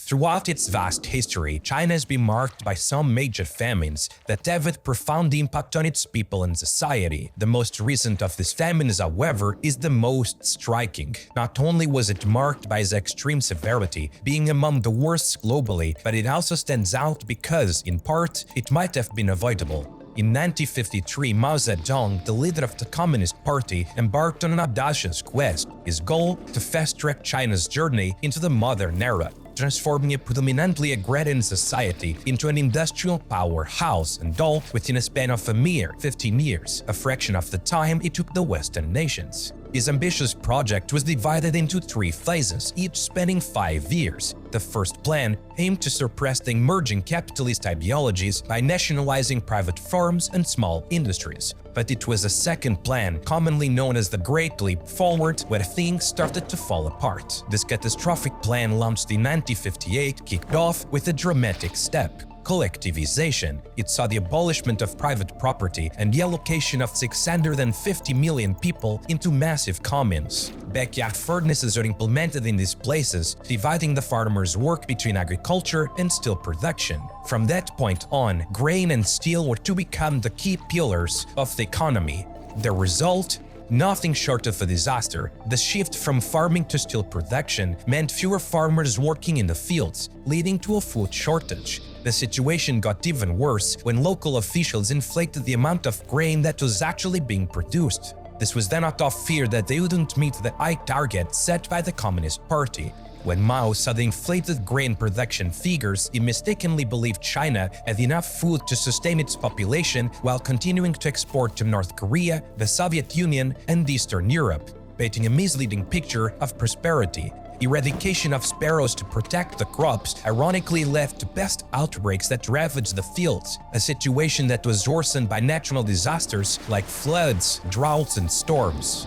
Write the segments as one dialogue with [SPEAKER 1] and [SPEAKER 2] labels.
[SPEAKER 1] Throughout its vast history, China has been marked by some major famines that have a profound impact on its people and society. The most recent of these famines, however, is the most striking. Not only was it marked by its extreme severity, being among the worst globally, but it also stands out because, in part, it might have been avoidable. In 1953, Mao Zedong, the leader of the Communist Party, embarked on an audacious quest, his goal to fast-track China's journey into the modern era, transforming a predominantly agrarian society into an industrial powerhouse, and all within a span of a mere 15 years, a fraction of the time it took the Western nations. His ambitious project was divided into 3 phases, each spanning 5 years. The first plan aimed to suppress the emerging capitalist ideologies by nationalizing private farms and small industries. But it was a second plan, commonly known as the Great Leap Forward, where things started to fall apart. This catastrophic plan, launched in 1958, kicked off with a dramatic step: collectivization. It saw the abolishment of private property and the allocation of 650 million people into massive communes. Backyard furnaces are implemented in these places, dividing the farmers' work between agriculture and steel production. From that point on, grain and steel were to become the key pillars of the economy. The result? Nothing short of a disaster. The shift from farming to steel production meant fewer farmers working in the fields, leading to a food shortage. The situation got even worse when local officials inflated the amount of grain that was actually being produced. This was then out of fear that they wouldn't meet the high target set by the Communist Party. When Mao saw the inflated grain production figures, he mistakenly believed China had enough food to sustain its population while continuing to export to North Korea, the Soviet Union, and Eastern Europe, painting a misleading picture of prosperity. Eradication of sparrows to protect the crops ironically led to pest outbreaks that ravaged the fields, a situation that was worsened by natural disasters like floods, droughts, and storms.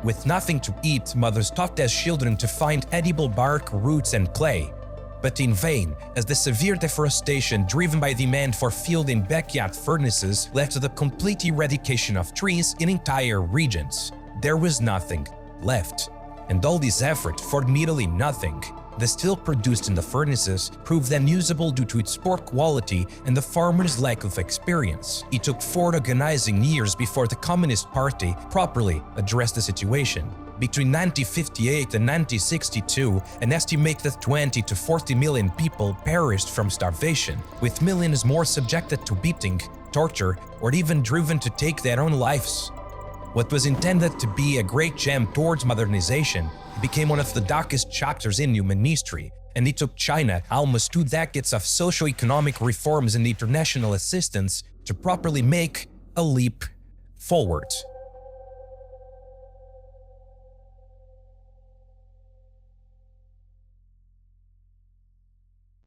[SPEAKER 1] With nothing to eat, mothers taught their children to find edible bark, roots, and clay. But in vain, as the severe deforestation driven by demand for field and backyard furnaces led to the complete eradication of trees in entire regions. There was nothing left. And all this effort for merely nothing. The steel produced in the furnaces proved unusable due to its poor quality and the farmers' lack of experience. It took 4 organizing years before the Communist Party properly addressed the situation. Between 1958 and 1962, an estimated 20 to 40 million people perished from starvation, with millions more subjected to beating, torture, or even driven to take their own lives. What was intended to be a great jump towards modernization became one of the darkest chapters in human history, and it took China almost 2 decades of socio-economic reforms and international assistance to properly make a leap forward.